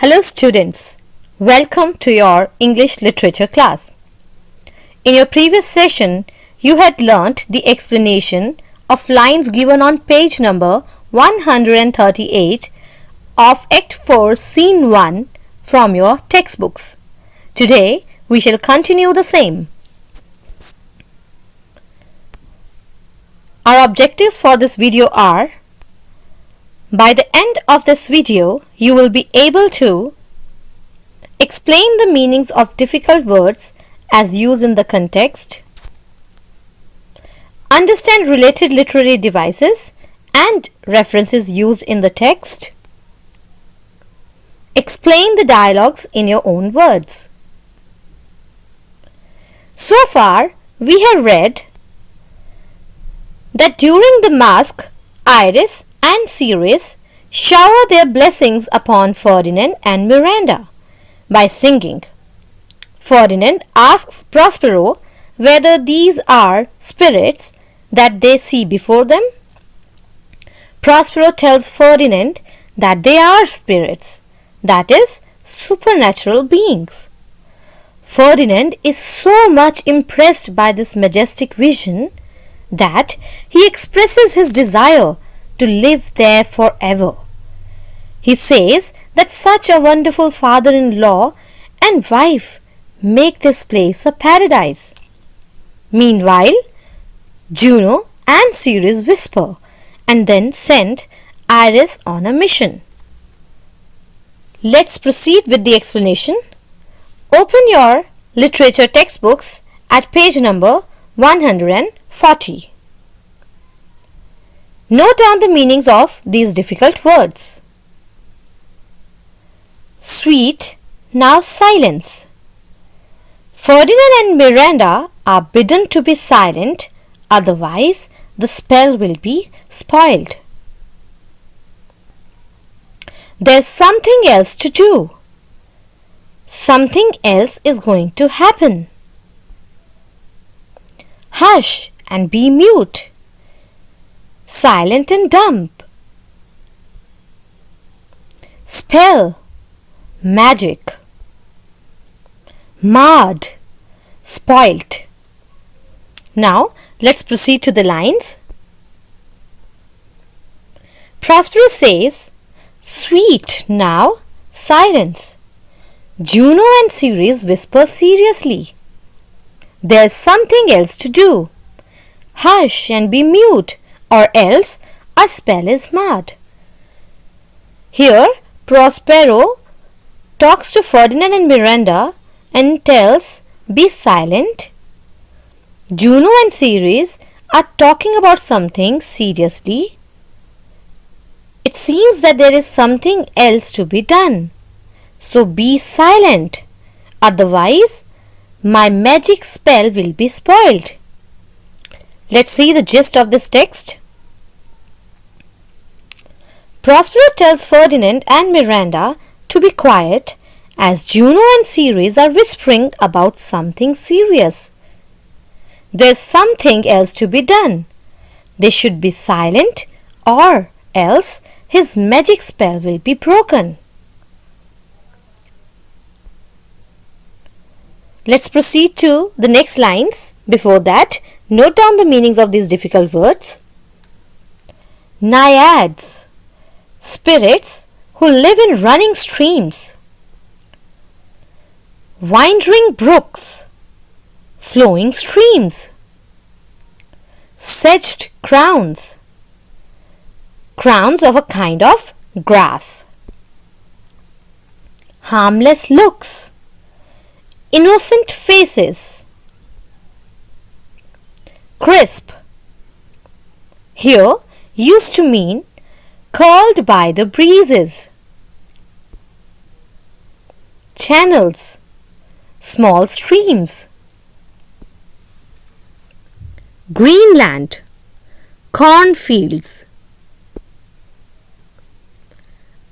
Hello students, welcome to your English literature class. In your previous session, you had learnt the explanation of lines given on page number 138 of Act 4 Scene 1 from your textbooks. Today, we shall continue the same. Our objectives for this video are: by the end of this video, you will be able to explain the meanings of difficult words as used in the context, understand related literary devices and references used in the text, explain the dialogues in your own words. So far, we have read that during the masque, Iris and Ceres shower their blessings upon Ferdinand and Miranda by singing. Ferdinand asks Prospero whether these are spirits that they see before them. Prospero tells Ferdinand that they are spirits, that is, supernatural beings. Ferdinand is so much impressed by this majestic vision that he expresses his desire to live there forever. He says that such a wonderful father-in-law and wife make this place a paradise. Meanwhile, Juno and Ceres whisper and then send Iris on a mission. Let's proceed with the explanation. Open your literature textbooks at page number 140. Note down the meanings of these difficult words. Sweet, now silence. Ferdinand and Miranda are bidden to be silent, otherwise the spell will be spoiled. There's something else to do. Something else is going to happen. Hush and be mute. Silent and dumb. Spell, magic. Marred, spoilt. Now let's proceed to the lines. Prospero says, sweet, now silence. Juno and Ceres whisper seriously. There's something else to do. Hush and be mute, or else our spell is marred. Here, Prospero talks to Ferdinand and Miranda and tells, be silent. Juno and Ceres are talking about something seriously. It seems that there is something else to be done. So be silent, otherwise my magic spell will be spoiled. Let's see the gist of this text. Prospero tells Ferdinand and Miranda to be quiet as Juno and Ceres are whispering about something serious. There's something else to be done. They should be silent or else his magic spell will be broken. Let's proceed to the next lines. Before that, note down the meanings of these difficult words. Naiads, spirits who live in running streams. Winding brooks, flowing streams. Sedged crowns, crowns of a kind of grass. Harmless looks, innocent faces. Crisp, here used to mean curled by the breezes. Channels, small streams. Greenland, cornfields.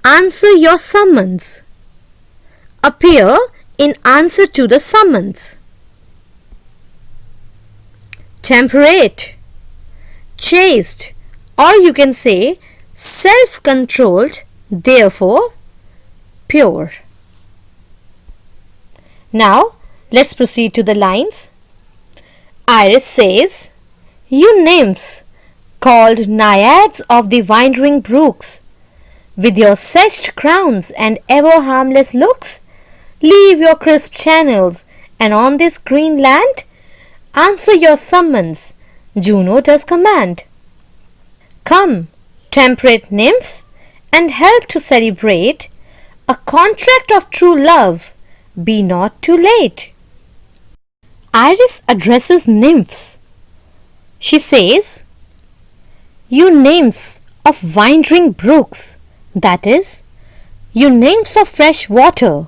Answer your summons, appear in answer to the summons. Temperate, chaste, or you can say self-controlled, therefore pure. Now, let's proceed to the lines. Iris says, "You nymphs, called naiads of the winding brooks, with your sedged crowns and ever harmless looks, leave your crisp channels, and on this green land answer your summons, Juno does command. Come, temperate nymphs, and help to celebrate a contract of true love, be not too late." Iris addresses nymphs. She says, "You nymphs of winding brooks, that is, you nymphs of fresh water,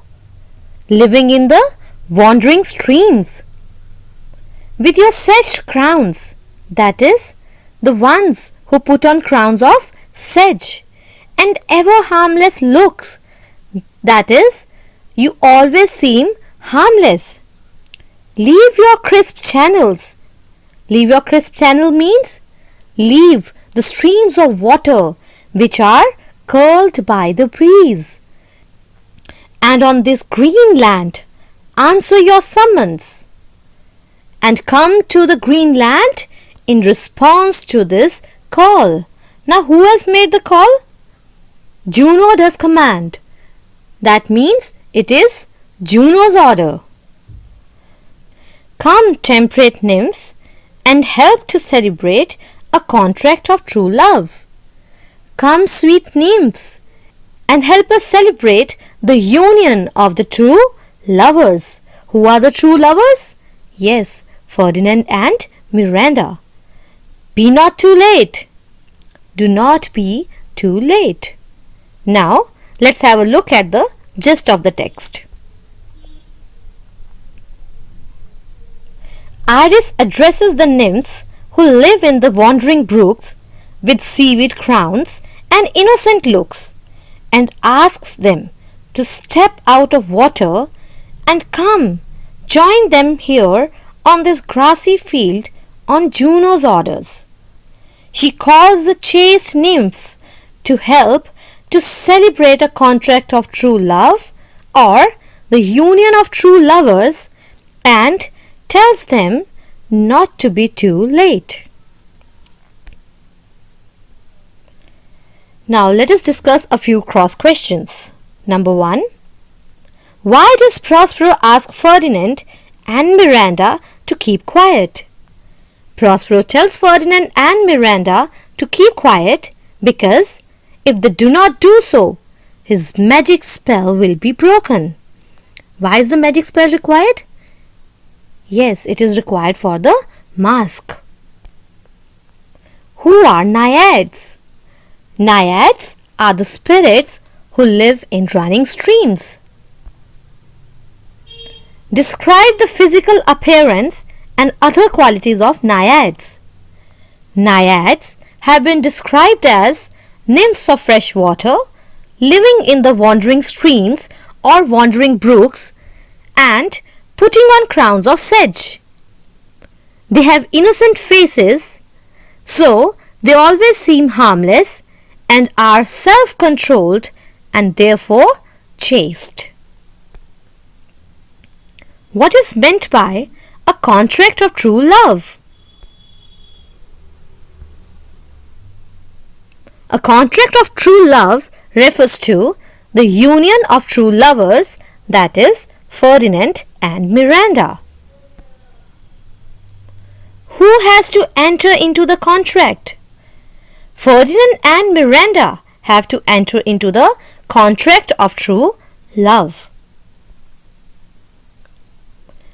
living in the wandering streams, with your sedge crowns, that is, the ones who put on crowns of sedge, and ever harmless looks, that is, you always seem harmless. Leave your crisp channels." Leave your crisp channel means leave the streams of water which are curled by the breeze. "And on this green land answer your summons, and come to the green land in response to this call." Now, who has made the call? Juno does command. That means it is Juno's order. Come, temperate nymphs, and help to celebrate a contract of true love. Come, sweet nymphs, and help us celebrate the union of the true lovers. Who are the true lovers? Yes, Ferdinand and Miranda. Be not too late. Do not be too late. Now, let's have a look at the gist of the text. Iris addresses the nymphs who live in the wandering brooks with seaweed crowns and innocent looks, and asks them to step out of water and come join them here on this grassy field on Juno's orders. She calls the chaste nymphs to help to celebrate a contract of true love or the union of true lovers, and tells them not to be too late. Now let us discuss a few cross questions. Number 1. Why does Prospero ask Ferdinand and Miranda to keep quiet? Prospero tells Ferdinand and Miranda to keep quiet because if they do not do so, his magic spell will be broken. Why is the magic spell required? Yes, it is required for the mask. Who are naiads? Naiads are the spirits who live in running streams. Describe the physical appearance and other qualities of naiads. Naiads have been described as nymphs of fresh water, living in the wandering streams or wandering brooks, and putting on crowns of sedge. They have innocent faces, so they always seem harmless and are self-controlled and therefore chaste. What is meant by a contract of true love? A contract of true love refers to the union of true lovers, that is, Ferdinand and Miranda. Who has to enter into the contract? Ferdinand and Miranda have to enter into the contract of true love.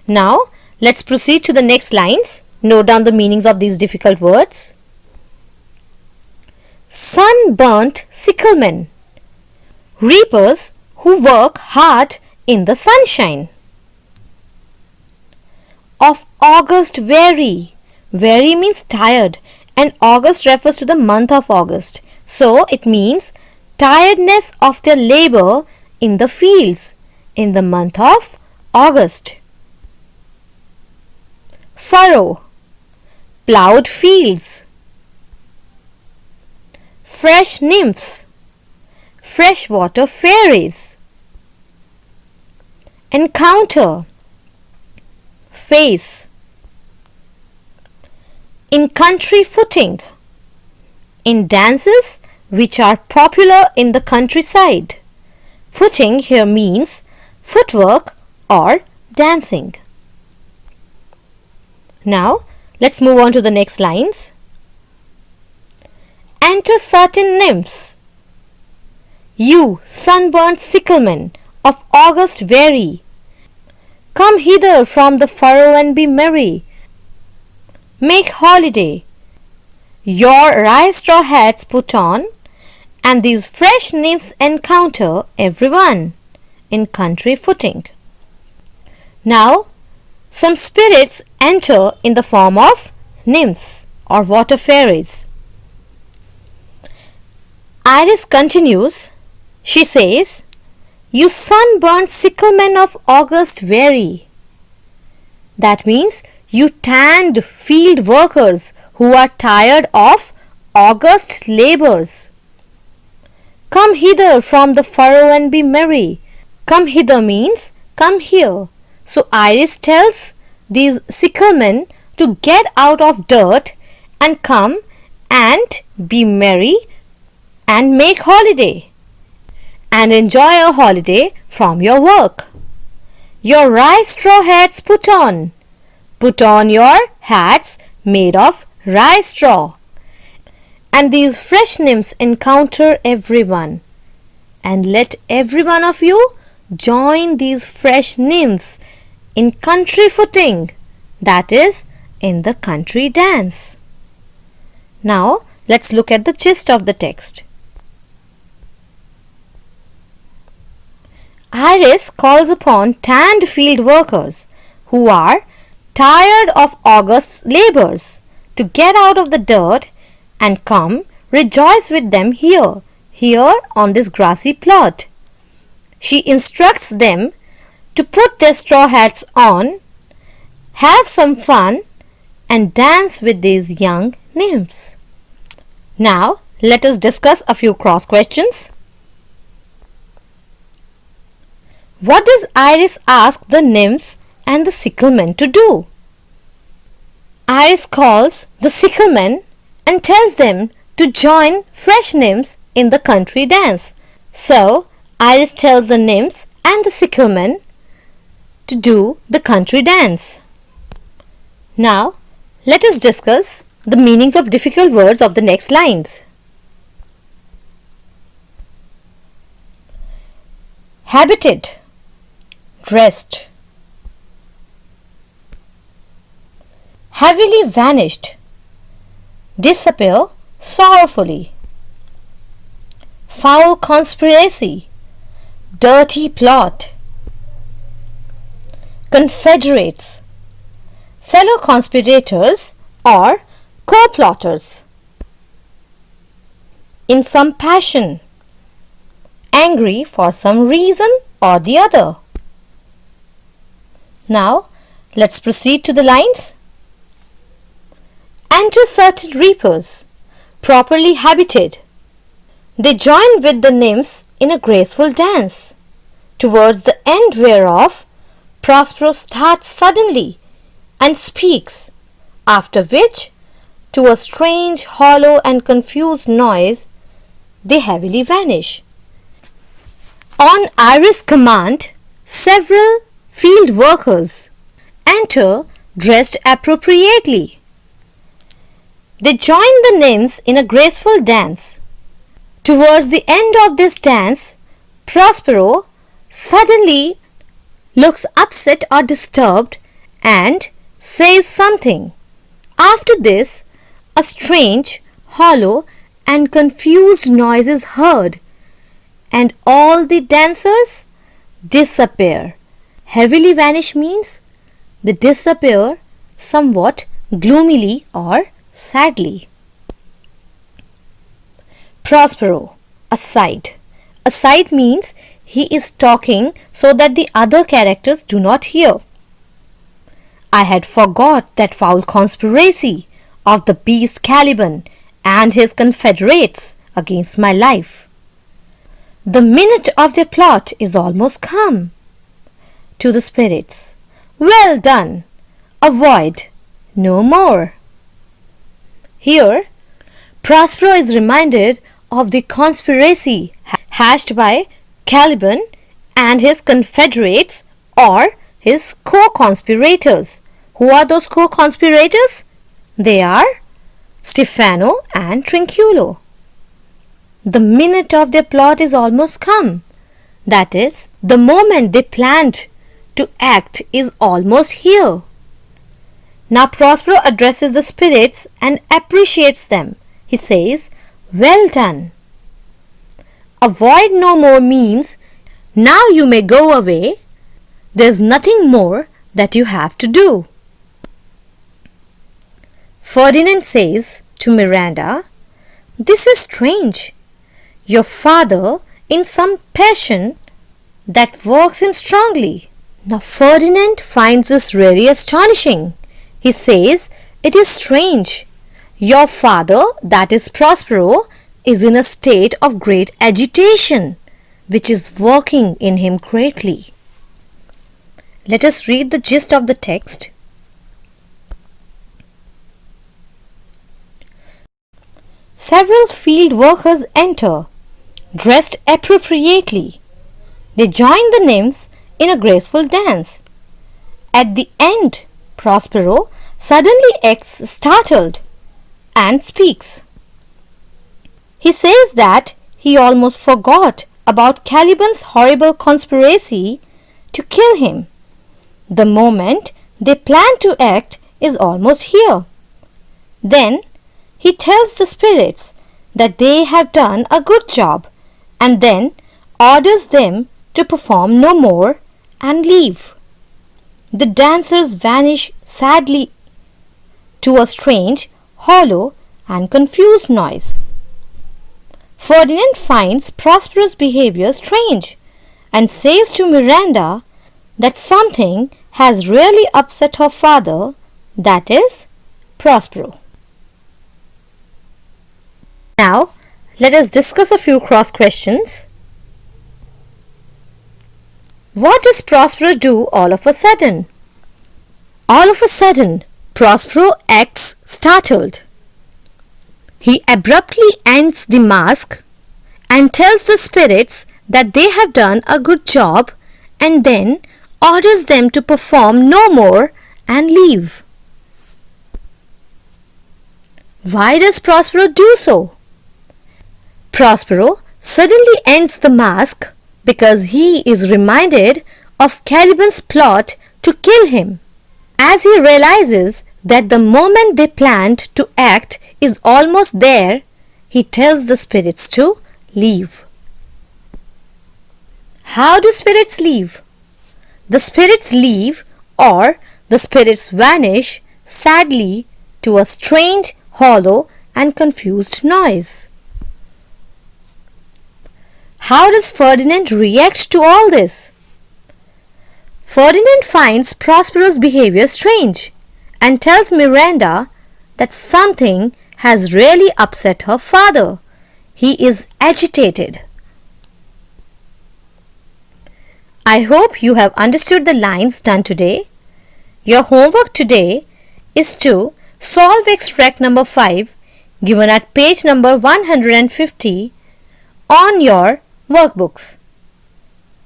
Now, let's proceed to the next lines. Note down the meanings of these difficult words. Sunburnt sicklemen, reapers who work hard in the sunshine. Of August weary. Weary means tired, and August refers to the month of August. So it means tiredness of their labor in the fields in the month of August. Furrow, plowed fields. Fresh nymphs, freshwater fairies. encounter, face. In country footing, in dances which are popular in the countryside. Footing here means footwork or dancing. Now let's move on to the next lines. Enter certain nymphs. You sunburnt sicklemen of August vary. Come hither from the furrow and be merry. Make holiday. Your rye straw hats put on, and these fresh nymphs encounter everyone in country footing. Now, some spirits enter in the form of nymphs or water fairies. Iris continues. She says, You sunburnt sicklemen of August vary. That means you tanned field workers who are tired of August labors. Come hither from the furrow and be merry. Come hither means come here. So Iris tells these sicklemen to get out of dirt and come and be merry and make holiday and enjoy a holiday from your work. Your rye straw hats put on. Put on your hats made of rye straw. And these fresh nymphs encounter everyone. And let every one of you join these fresh nymphs in country footing, that is, in the country dance. Now, let's look at the gist of the text. Iris calls upon tanned field workers who are tired of August's labors to get out of the dirt and come rejoice with them here on this grassy plot. She instructs them to put their straw hats on, have some fun, and dance with these young nymphs. Now, let us discuss a few cross questions. What does Iris ask the nymphs and the sicklemen to do? Iris calls the sicklemen and tells them to join fresh nymphs in the country dance. So, Iris tells the nymphs and the sicklemen to do the country dance. Now, let us discuss the meanings of difficult words of the next lines. Habited, dressed. Heavily vanished, disappear sorrowfully. Foul conspiracy, dirty plot. Confederates, fellow conspirators or co-plotters. In some passion, angry for some reason or the other. Now, let's proceed to the lines. Enter certain reapers, properly habited. They join with the nymphs in a graceful dance, towards the end whereof Prospero starts suddenly and speaks, after which, to a strange, hollow and confused noise, they heavily vanish. On Iris' command, several field workers enter dressed appropriately. They join the nymphs in a graceful dance. Towards the end of this dance, Prospero suddenly looks upset or disturbed and says something. After this, a strange, hollow and confused noise is heard, and all the dancers disappear. Heavily vanish means they disappear somewhat gloomily or sadly. Prospero, aside. Aside means he is talking so that the other characters do not hear. I had forgot that foul conspiracy of the beast Caliban and his confederates against my life. The minute of their plot is almost come. to the spirits, "Well done! Avoid no more." Here, Prospero is reminded of the conspiracy hatched by Caliban and his confederates or his co-conspirators. Who are those co-conspirators? They are Stefano and Trinculo. The minute of their plot is almost come. That is, the moment they planned to act is almost here. Now Prospero addresses the spirits and appreciates them. He says, "Well done." Avoid no more means, now you may go away. There's nothing more that you have to do. Ferdinand says to Miranda, "This is strange. Your father, in some passion that works him strongly." Now Ferdinand finds this really astonishing. He says, "It is strange. Your father, that is Prospero, is in a state of great agitation, which is working in him greatly." Let us read the gist of the text. Several field workers enter, dressed appropriately. They join the nymphs in a graceful dance. At the end, Prospero suddenly acts startled and speaks. He says that he almost forgot about Caliban's horrible conspiracy to kill him. The moment they plan to act is almost here. Then he tells the spirits that they have done a good job and then orders them to perform no more and leave. The dancers vanish sadly to a strange, hollow and confused noise. Ferdinand finds Prospero's behavior strange and says to Miranda that something has really upset her father, that is, Prospero. Now, let us discuss a few cross questions. What does Prospero do all of a sudden? All of a sudden, Prospero acts startled. He abruptly ends the mask and tells the spirits that they have done a good job and then orders them to perform no more and leave. Why does Prospero do so? Prospero suddenly ends the mask because he is reminded of Caliban's plot to kill him. As he realizes that the moment they planned to act is almost there, he tells the spirits to leave. How do spirits leave? The spirits leave or the spirits vanish sadly to a strange, hollow and confused noise. How does Ferdinand react to all this? Ferdinand finds Prospero's behavior strange and tells Miranda that something has really upset her father. He is agitated. I hope you have understood the lines done today. Your homework today is to solve extract number 5 given at page number 150 on your workbooks.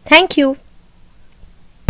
Thank you.